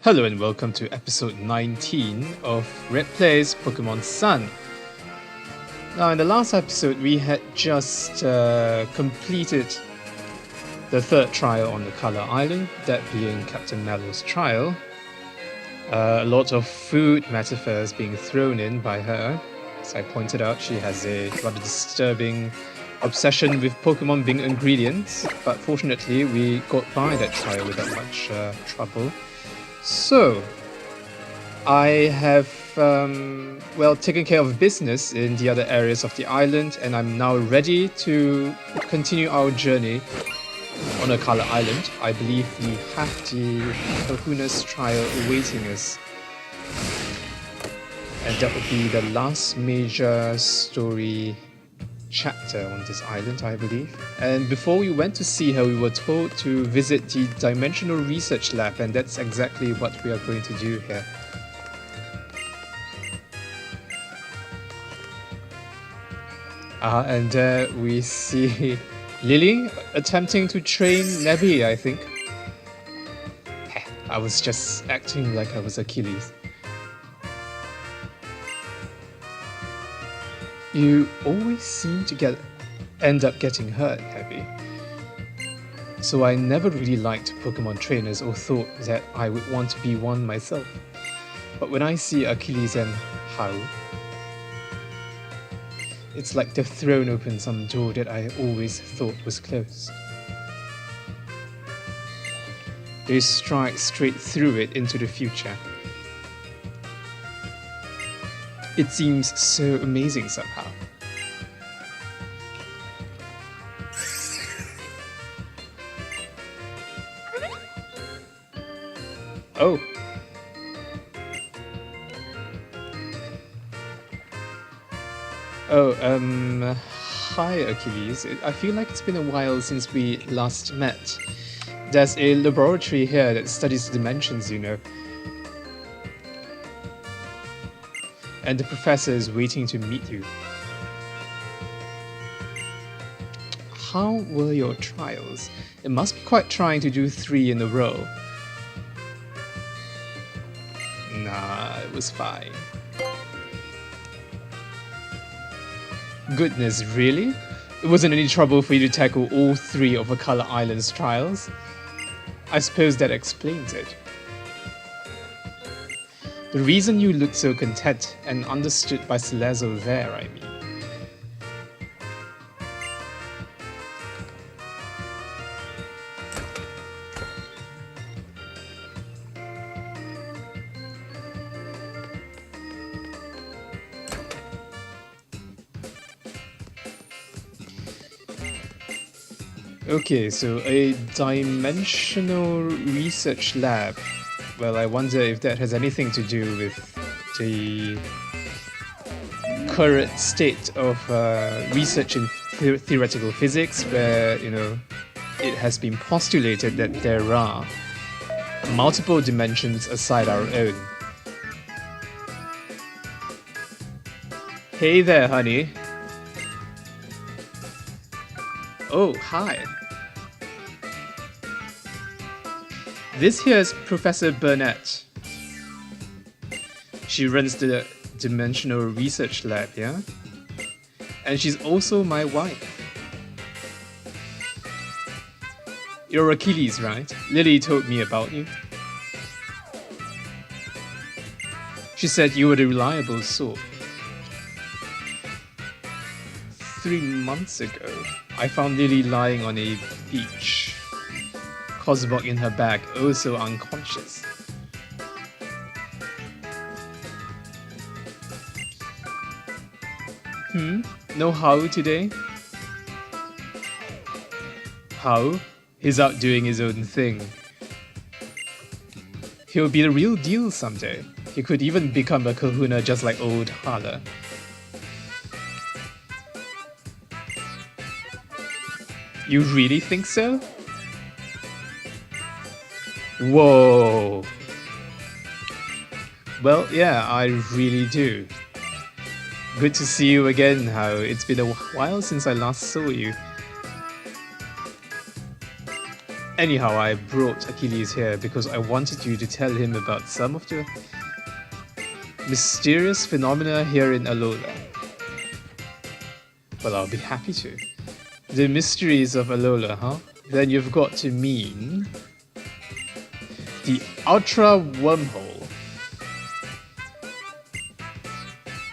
Hello and welcome to episode 19 of Red Plays Pokemon Sun. Now in the last episode we had just completed the third trial on Akala Island, that being Captain Mallow's trial. A lot of food metaphors being thrown in by her. As I pointed out, she has a rather disturbing obsession with Pokemon being ingredients, but fortunately we got by that trial without much trouble. So, I have, taken care of business in the other areas of the island, and I'm now ready to continue our journey on Akala Island. I believe we have the Kahuna's trial awaiting us. And that would be the last major story chapter on this island, I believe. And before we went to see her, we were told to visit the Dimensional Research Lab, and that's exactly what we are going to do here. And we see Lily attempting to train Nebby, I think. I was just acting like I was Achilles. You always seem to end up getting hurt, Nebby. So I never really liked Pokemon trainers or thought that I would want to be one myself. But when I see Achilles and Hao, it's like they've thrown open some door that I always thought was closed. They strike straight through it into the future. It seems so amazing somehow. Oh. Hi Achilles. I feel like it's been a while since we last met. There's a laboratory here that studies dimensions, you know. And the professor is waiting to meet you. How were your trials? It must be quite trying to do 3 in a row. Nah, it was fine. Goodness, really? It wasn't any trouble for you to tackle all 3 of Akala Island's trials? I suppose that explains it. The reason you looked so content and understood by Celezo there, I mean. Okay, so a dimensional research lab. Well, I wonder if that has anything to do with the current state of research in theoretical physics, where, you know, it has been postulated that there are multiple dimensions aside our own. Hey there, honey. Oh, hi. This here is Professor Burnett. She runs the Dimensional Research Lab, yeah? And she's also my wife. You're Achilles, right? Lily told me about you. She said you were the reliable sort. 3 months ago, I found Lily lying on a beach. Cosmog in her bag, also unconscious. No Hao today? Hao? He's out doing his own thing. He'll be the real deal someday. He could even become a kahuna just like old Hala. You really think so? Whoa. Well, yeah, I really do. Good to see you again, Hao. It's been a while since I last saw you. Anyhow, I brought Achilles here because I wanted you to tell him about some of the mysterious phenomena here in Alola. Well, I'll be happy to. The mysteries of Alola, huh? Then you've got to mean the Ultra Wormhole.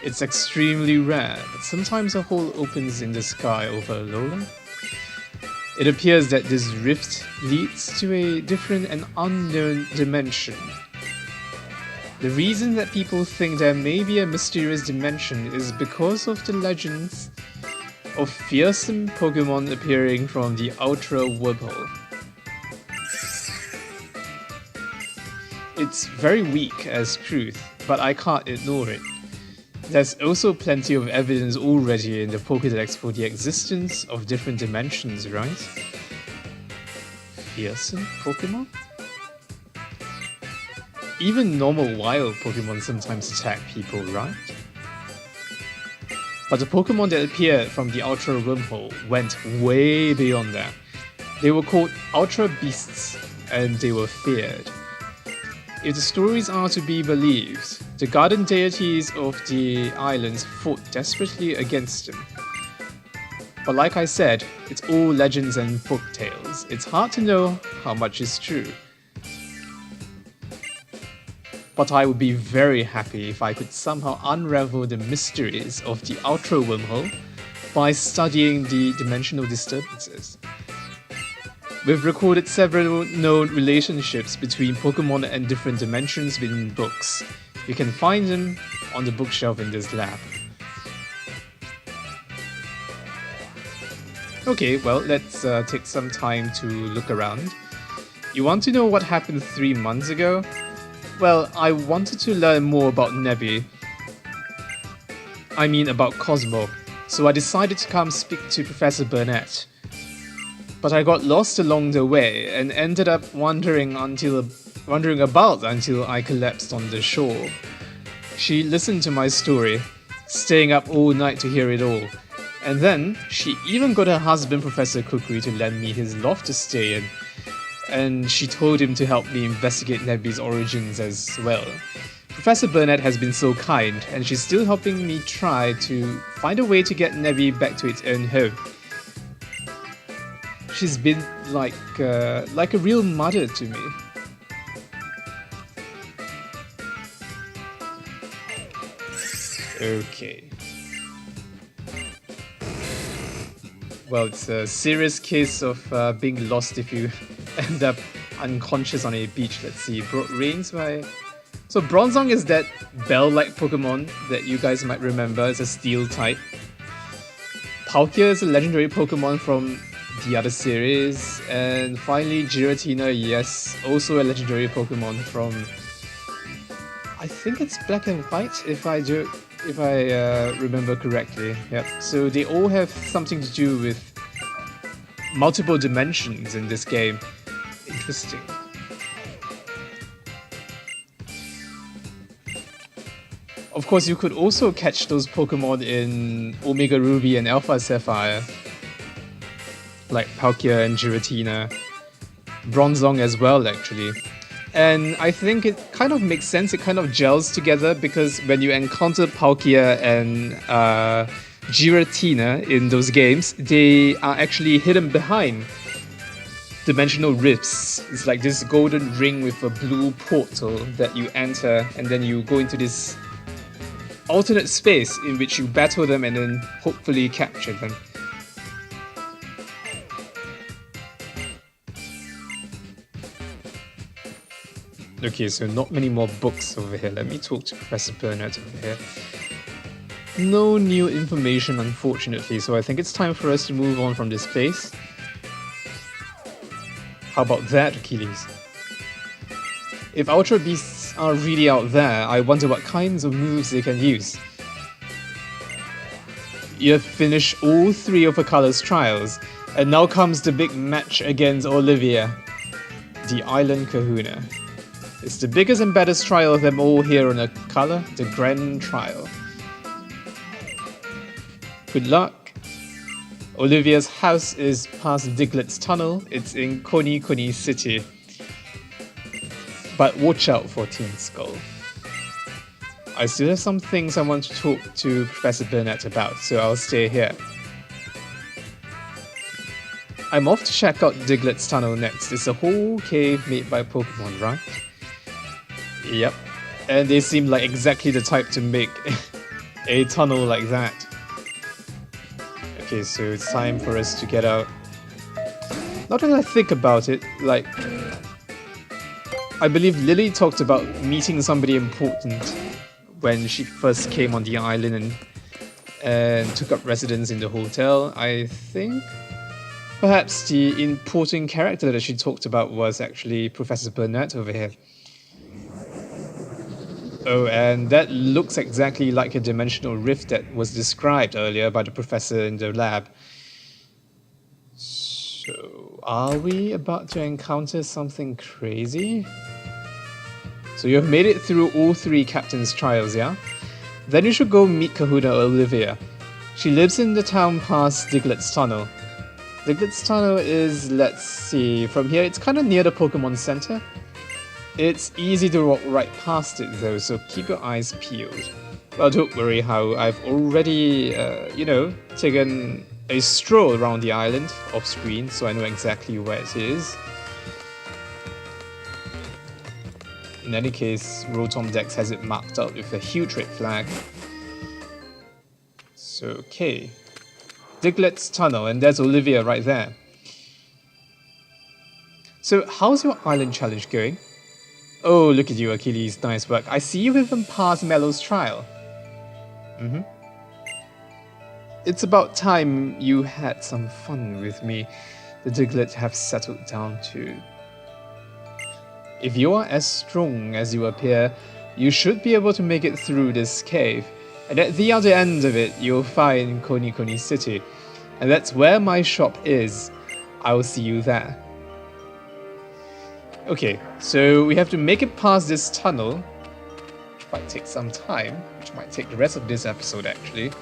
It's extremely rare, but sometimes a hole opens in the sky over Alola. It appears that this rift leads to a different and unknown dimension. The reason that people think there may be a mysterious dimension is because of the legends of fearsome Pokemon appearing from the Ultra Wormhole. It's very weak as truth, but I can't ignore it. There's also plenty of evidence already in the Pokédex for the existence of different dimensions, right? Fearsome Pokemon? Even normal wild Pokemon sometimes attack people, right? But the Pokemon that appeared from the Ultra Wormhole went way beyond that. They were called Ultra Beasts, and they were feared. If the stories are to be believed, the garden deities of the islands fought desperately against them. But like I said, it's all legends and folktales. It's hard to know how much is true. But I would be very happy if I could somehow unravel the mysteries of the Ultra Wormhole by studying the dimensional disturbances. We've recorded several known relationships between Pokemon and different dimensions within books. You can find them on the bookshelf in this lab. Okay, well, let's take some time to look around. You want to know what happened 3 months ago? Well, I wanted to learn more about Nebby. I mean about Cosmo, so I decided to come speak to Professor Burnett. But I got lost along the way and ended up wandering about until I collapsed on the shore. She listened to my story, staying up all night to hear it all. And then, she even got her husband Professor Kukui to lend me his loft to stay in. And she told him to help me investigate Nebby's origins as well. Professor Burnett has been so kind, and she's still helping me try to find a way to get Nebby back to its own home. She's been like a real mother to me. Okay. Well, it's a serious case of being lost if you end up unconscious on a beach. Let's see. Rains by... So Bronzong is that bell-like Pokemon that you guys might remember. It's a steel type. Palkia is a legendary Pokemon from the other series. And finally Giratina, yes, also a legendary Pokemon from... I think it's Black and White, if I remember correctly. Yep. So they all have something to do with multiple dimensions in this game. Interesting. Of course, you could also catch those Pokemon in Omega Ruby and Alpha Sapphire, like Palkia and Giratina, Bronzong as well, actually. And I think it kind of makes sense, it kind of gels together, because when you encounter Palkia and Giratina in those games, they are actually hidden behind dimensional rifts. It's like this golden ring with a blue portal that you enter, and then you go into this alternate space in which you battle them and then hopefully capture them. Okay, so not many more books over here. Let me talk to Professor Burnett over here. No new information, unfortunately, so I think it's time for us to move on from this place. How about that, Achilles? If Ultra Beasts are really out there, I wonder what kinds of moves they can use. You have finished all 3 of Akala's trials, and now comes the big match against Olivia, the Island Kahuna. It's the biggest and baddest trial of them all here on Akala, the Grand Trial. Good luck. Olivia's house is past Diglett's tunnel. It's in Koni City. But watch out for Teen Skull. I still have some things I want to talk to Professor Burnett about, so I'll stay here. I'm off to check out Diglett's tunnel next. It's a whole cave made by Pokemon, right? Yep. And they seem like exactly the type to make a tunnel like that. Okay, so it's time for us to get out. Now that I think about it, like, I believe Lily talked about meeting somebody important when she first came on the island and took up residence in the hotel. I think perhaps the important character that she talked about was actually Professor Burnett over here. Oh, and that looks exactly like a dimensional rift that was described earlier by the professor in the lab. So, are we about to encounter something crazy? So you have made it through all 3 captain's trials, yeah? Then you should go meet Kahuna Olivia. She lives in the town past Diglett's tunnel. Diglett's tunnel is, let's see, from here it's kind of near the Pokemon Center. It's easy to walk right past it though, so keep your eyes peeled. Well, don't worry how I've already, taken a stroll around the island off screen, so I know exactly where it is. In any case, Rotom Dex has it marked out with a huge red flag. So, okay. Diglett's tunnel, and there's Olivia right there. So, how's your island challenge going? Oh, look at you, Achilles. Nice work. I see you even passed Mellow's trial. It's about time you had some fun with me. The Diglett have settled down too. If you are as strong as you appear, you should be able to make it through this cave. And at the other end of it, you'll find Koni City. And that's where my shop is. I will see you there. Okay, so we have to make it past this tunnel, which might take some time, which might take the rest of this episode actually,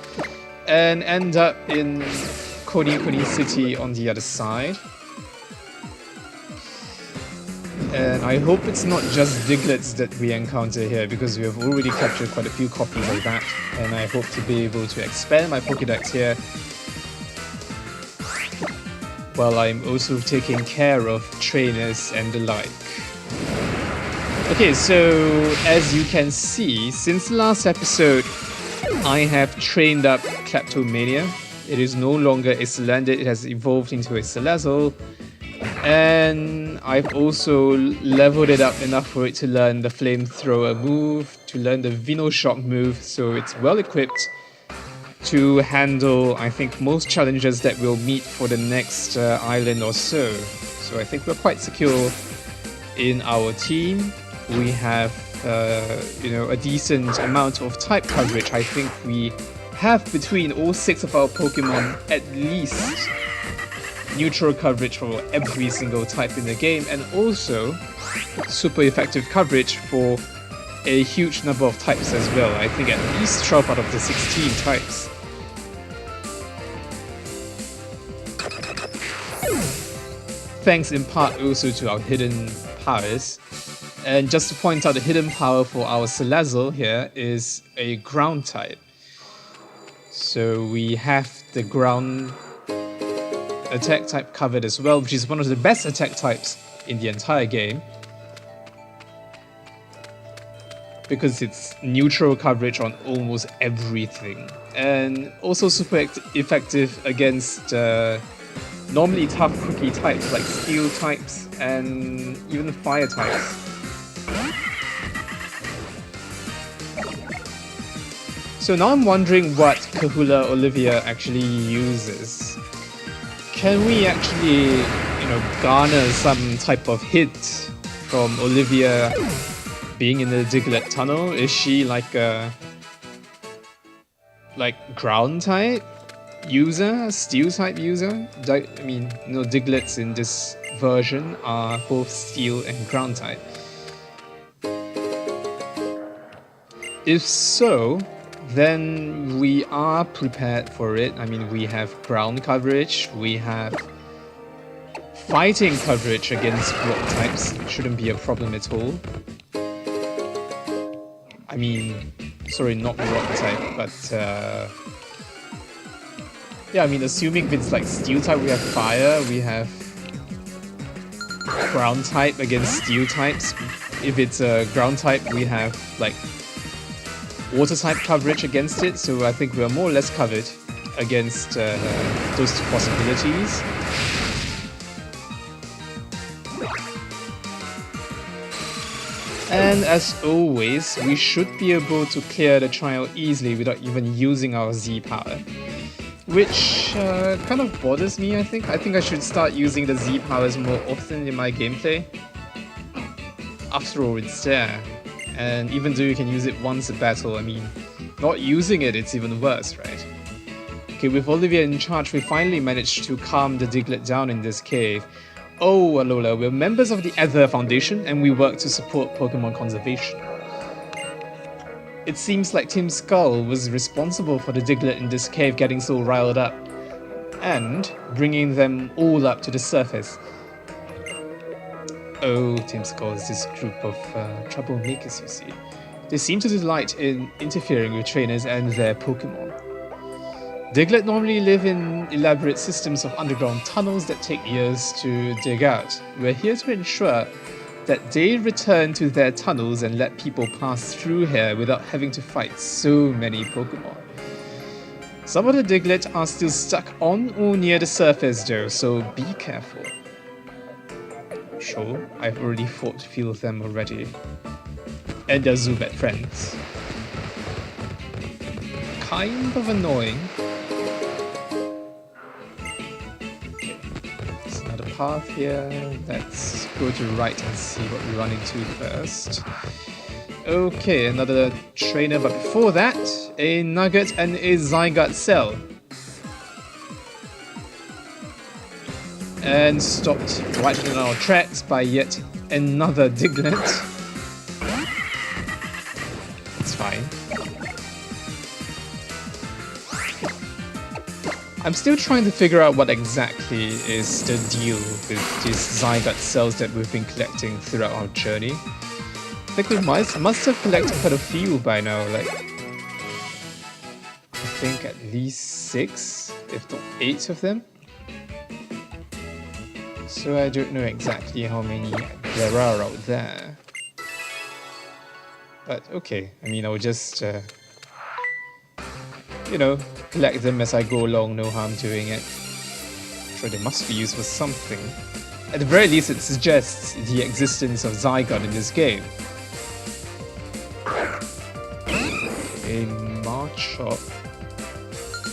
and end up in Koni City on the other side. And I hope it's not just Digletts that we encounter here, because we have already captured quite a few copies of that, and I hope to be able to expand my Pokédex here, while I'm also taking care of trainers and the like. Okay, so as you can see, since the last episode, I have trained up Kleptomania. It is no longer a Salandit, it has evolved into a Salazzle. And I've also leveled it up enough for it to learn the Flamethrower move, to learn the Venoshock move, so it's well equipped to handle, I think, most challenges that we'll meet for the next island or so. So I think we're quite secure in our team. We have, a decent amount of type coverage. I think we have between all 6 of our Pokemon at least neutral coverage for every single type in the game, and also super effective coverage for a huge number of types as well. I think at least 12 out of the 16 types. Thanks in part also to our hidden powers. And just to point out, the hidden power for our Salazzle here is a ground type. So we have the ground attack type covered as well, which is one of the best attack types in the entire game, because it's neutral coverage on almost everything, and also super effective against normally tough cookie types like steel types and even fire types. So now I'm wondering what Kahuna Olivia actually uses. Can we actually, garner some type of hint from Olivia being in the Diglett tunnel? Is she like a ground type user, steel type user? Digletts in this version are both steel and ground type. If so, then we are prepared for it. I mean, we have ground coverage, we have fighting coverage against rock types. Shouldn't be a problem at all. I mean, sorry, not rock type, but yeah, I mean, assuming if it's like steel type, we have fire, we have ground type against steel types. If it's a ground type, we have like water type coverage against it, so I think we're more or less covered against those two possibilities. And as always, we should be able to clear the trial easily without even using our Z power. Which kind of bothers me, I think. I think I should start using the Z powers more often in my gameplay. After all, it's there. And even though you can use it once a battle, I mean, not using it, it's even worse, right? Okay, with Olivia in charge, we finally managed to calm the Diglett down in this cave. Oh, Alola, we're members of the Ether Foundation and we work to support Pokemon conservation. It seems like Team Skull was responsible for the Diglett in this cave getting so riled up, and bringing them all up to the surface. Oh, Team Skull is this group of troublemakers, you see. They seem to delight in interfering with trainers and their Pokemon. Diglett normally live in elaborate systems of underground tunnels that take years to dig out. We're here to ensure that they return to their tunnels and let people pass through here without having to fight so many Pokemon. Some of the Diglett are still stuck on or near the surface though, so be careful. Sure, I've already fought a few of them already. And they're Zubat friends. Kind of annoying. Okay, there's another path here. Let's go to the right and see what we run into first. Okay, another trainer, but before that, a Nugget and a Zygarde cell. And stopped right in our tracks by yet another Diglett. It's fine. I'm still trying to figure out what exactly is the deal with these Zygarde cells that we've been collecting throughout our journey. I think we must have collected quite a few by now, like I think at least 6, if not 8 of them. So I don't know exactly how many there are out there. But okay, I mean, I'll just, you know, collect them as I go along, no harm doing it. I'm sure they must be used for something. At the very least, it suggests the existence of Zygarde in this game. A Machop.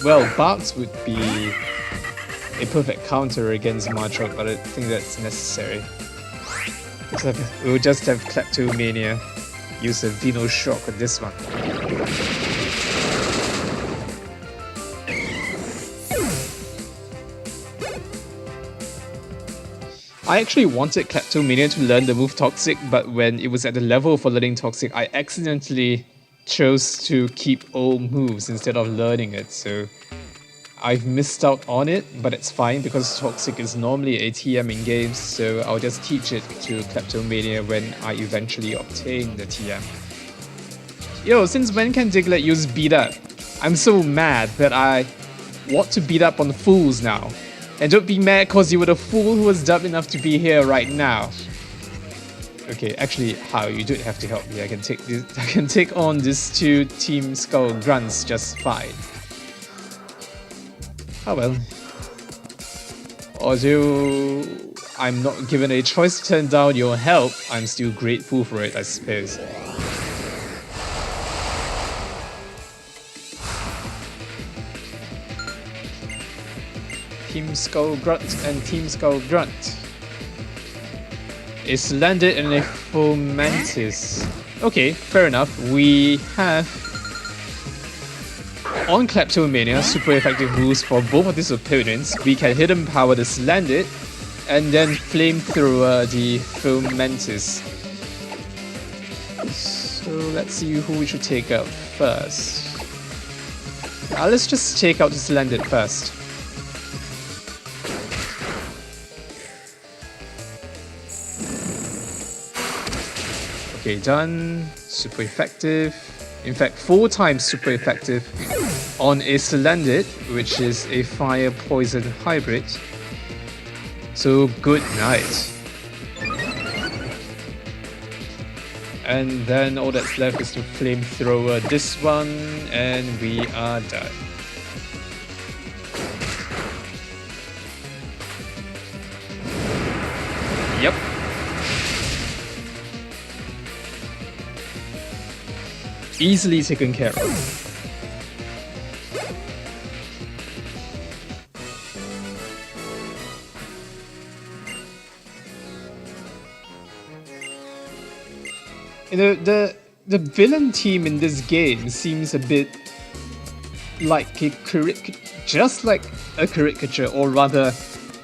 Well, Barks would be a perfect counter against Machop, but I don't think that's necessary. We'll just have Kleptomania. Use a Dino Shock on this one. I actually wanted Kleptomania to learn the move Toxic, but when it was at the level for learning Toxic, I accidentally chose to keep all moves instead of learning it, so I've missed out on it, but it's fine because Toxic is normally a TM in games, so I'll just teach it to Kleptomania when I eventually obtain the TM. Yo, since when can Diglett use Beat Up? I'm so mad that I want to beat up on fools now. And don't be mad cause you were the fool who was dumb enough to be here right now. Okay, actually, how? You don't have to help me. I can take this. I can take on these two Team Skull grunts just fine. Oh well. Although I'm not given a choice to turn down your help, I'm still grateful for it, I suppose. Team Skull Grunt and Team Skull Grunt. It's landed in a Fomantis. Okay, fair enough. We have on Kleptomania super effective moves for both of these opponents. We can Hidden Power the Slandit and then Flamethrower the Fomantis. So let's see who we should take out first. Let's just take out the Splendid first. Okay, done. Super effective. In fact, 4 times super effective on a Splendid, which is a fire poison hybrid. So good night. And then all that's left is to flamethrower this one, and we are done. Yep. Easily taken care of. You know, the villain team in this game seems a bit like a just like a caricature, or rather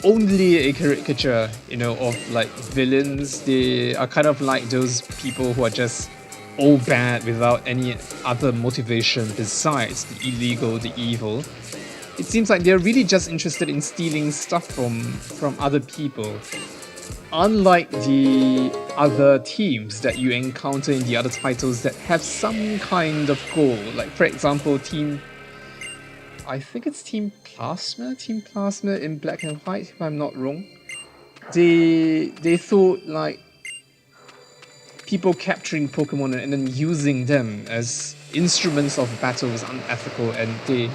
only a caricature, you know, of like villains. They are kind of like those people who are just all bad without any other motivation besides the illegal, the evil. It seems like they're really just interested in stealing stuff from other people. Unlike the other teams that you encounter in the other titles that have some kind of goal, like for example I think it's Team Plasma in Black and White, if I'm not wrong. They thought like people capturing Pokemon and then using them as instruments of battle was unethical, and they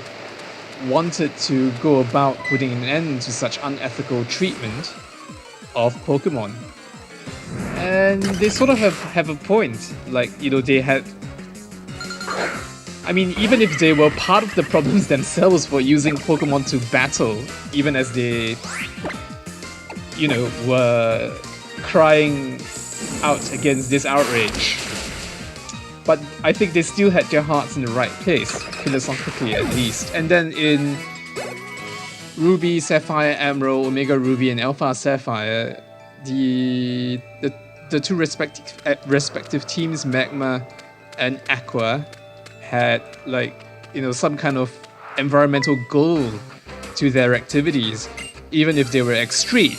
wanted to go about putting an end to such unethical treatment of Pokemon. And they sort of have a point. Like, you know, they had... I mean, even if they were part of the problems themselves for using Pokemon to battle, even as they, you know, were crying out against this outrage. But I think they still had their hearts in the right place, philosophically at least. And then in Ruby, Sapphire, Emerald, Omega Ruby, and Alpha Sapphire, the two respective teams, Magma and Aqua, had like, you know, some kind of environmental goal to their activities, even if they were extreme.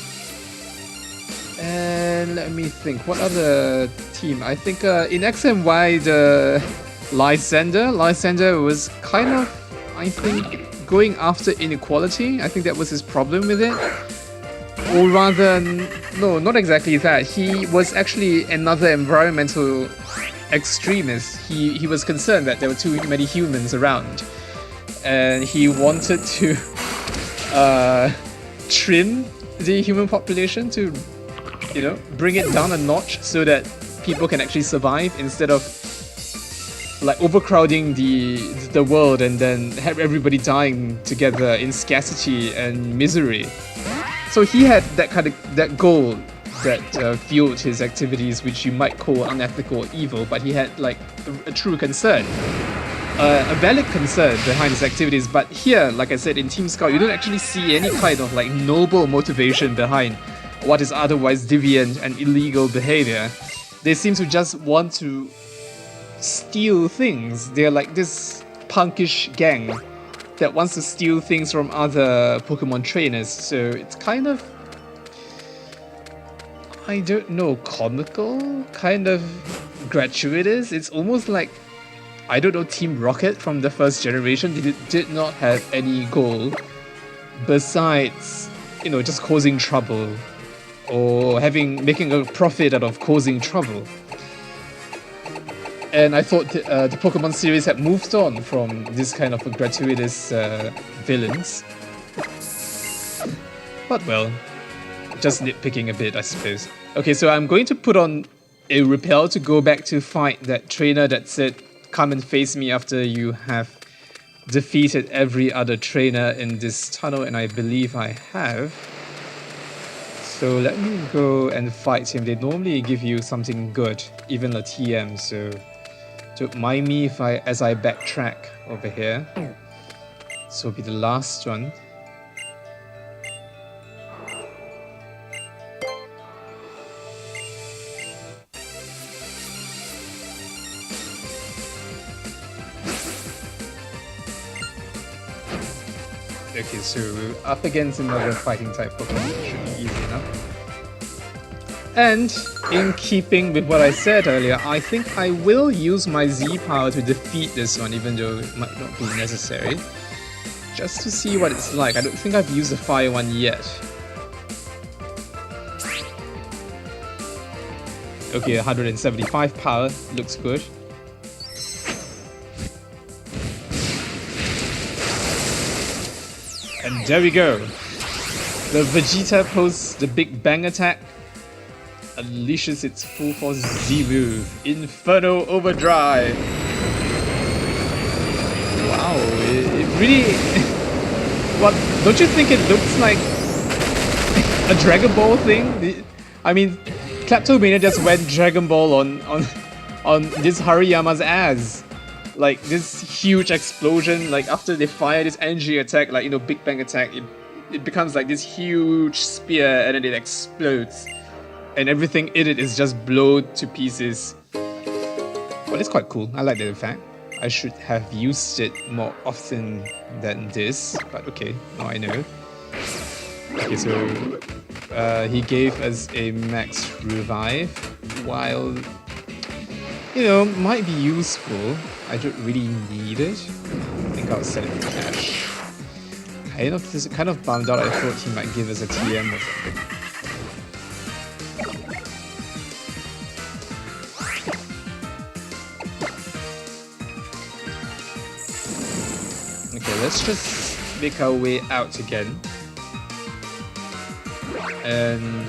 And let me think, what other team? I think in X and Y, the Lysander was kind of, I think, going after inequality. I think that was his problem with it. Or rather, no, not exactly that. He was actually another environmental extremist. He was concerned that there were too many humans around, and he wanted to trim the human population to, you know, bring it down a notch so that people can actually survive, instead of like overcrowding the world and then have everybody dying together in scarcity and misery. So he had that goal that fueled his activities, which you might call unethical or evil, but he had like a true concern, a valid concern behind his activities. But here, like I said, in Team Scout, you don't actually see any kind of like noble motivation behind what is otherwise deviant and illegal behavior. They seem to just want to steal things. They're like this punkish gang that wants to steal things from other Pokemon trainers. So it's kind of, I don't know, comical, kind of gratuitous. It's almost like, I don't know, Team Rocket from the first generation did not have any goal besides, you know, just causing trouble, or making a profit out of causing trouble. And I thought the Pokemon series had moved on from this kind of gratuitous villains. But well, just nitpicking a bit, I suppose. Okay, so I'm going to put on a repel to go back to fight that trainer that said, "Come and face me after you have defeated every other trainer in this tunnel," and I believe I have. So let me go and fight him. They normally give you something good, even a TM, so don't mind me if as I backtrack over here. So it'll be the last one. Okay, so we're up against another fighting type Pokemon. Should be easy enough. And in keeping with what I said earlier, I think I will use my Z power to defeat this one, even though it might not be necessary. Just to see what it's like. I don't think I've used the fire one yet. Okay, 175 power. Looks good. And there we go. The Vegeta posts the Big Bang attack. Unleashes its full force Z move. Inferno Overdrive. Wow, it really... What? Don't you think it looks like a Dragon Ball thing? I mean, Kleptomania just went Dragon Ball on this Hariyama's ass. Like this huge explosion, like after they fire this energy attack, like, you know, Big Bang attack, it becomes like this huge spear and then it explodes. And everything in it is just blown to pieces. Well, it's quite cool. I like that effect. I should have used it more often than this, but okay, now I know. Okay, so he gave us a max revive, while, you know, might be useful. I don't really need it. I think I'll sell it for cash. Kind of bummed out. I thought he might give us a TM or something. Okay, let's just make our way out again. And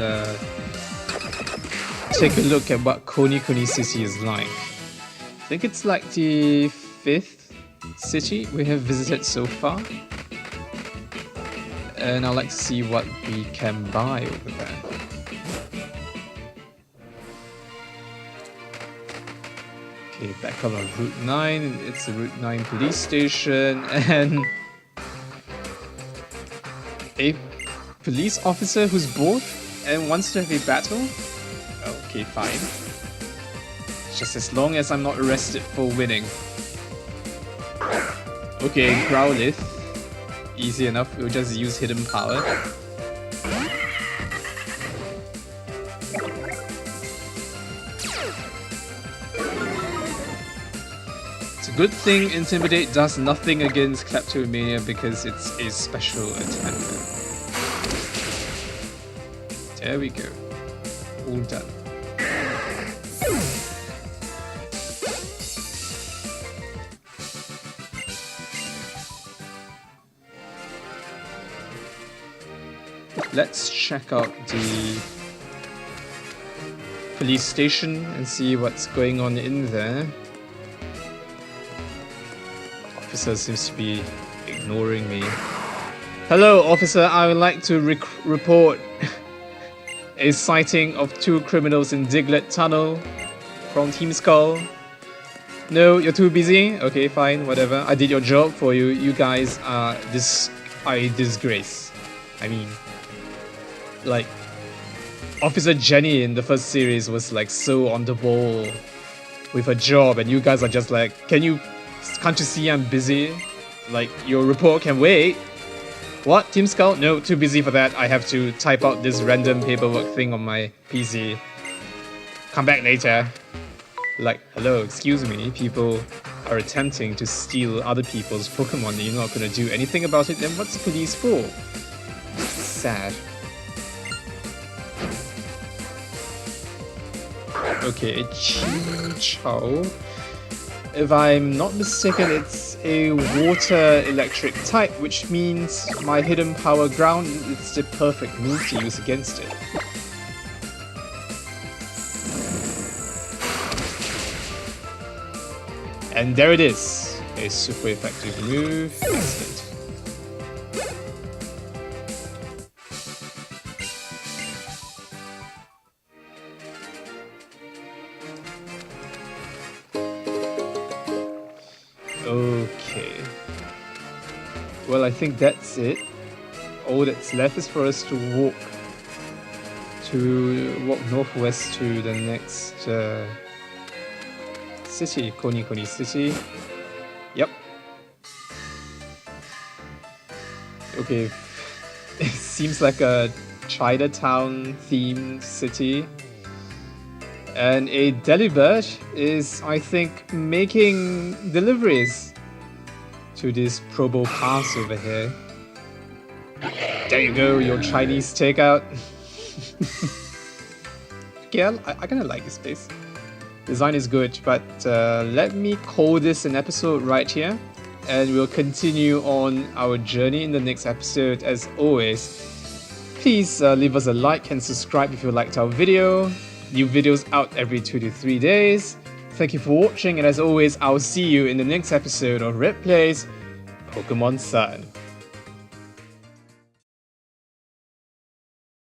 take a look at what Koni City is like. I think it's like the 5th city we have visited so far. And I'd like to see what we can buy over there. Okay, back on Route 9, it's the Route 9 police station, and a police officer who's bored and wants to have a battle? Okay, fine. Just as long as I'm not arrested for winning. Okay, Growlithe. Easy enough, we'll just use hidden power. It's a good thing Intimidate does nothing against Kleptomania because it's a special attacker. There we go. All done. Let's check out the police station and see what's going on in there. Officer seems to be ignoring me. Hello, officer. I would like to report a sighting of 2 criminals in Diglett Tunnel from Team Skull. No, you're too busy? Okay, fine, whatever. I did your job for you. You guys are a disgrace. I mean, like, Officer Jenny in the first series was like so on the ball with her job, and you guys are just like, can't you see I'm busy? Like, your report can wait. What? Team Skull? No, too busy for that. I have to type out this random paperwork thing on my PC. Come back later. Like, hello, excuse me, people are attempting to steal other people's Pokemon and you're not gonna do anything about it, then what's the police for? Sad. Okay, a Chinchou. If I'm not mistaken, it's a water electric type, which means my hidden power ground is the perfect move to use against it. And there it is, a super effective move. Excellent. Okay. Well, I think that's it. All that's left is for us to walk northwest to the next city, Koni City. Yep. Okay, it seems like a Chinatown themed city. And a Delibird is, I think, making deliveries to this Probo Pass over here. There you go, your Chinese takeout. Yeah, I kind of like this place. Design is good, but let me call this an episode right here. And we'll continue on our journey in the next episode. As always, please leave us a like and subscribe if you liked our video. New videos out every 2 to 3 days. Thank you for watching, and as always, I'll see you in the next episode of Red Plays Pokemon Sun.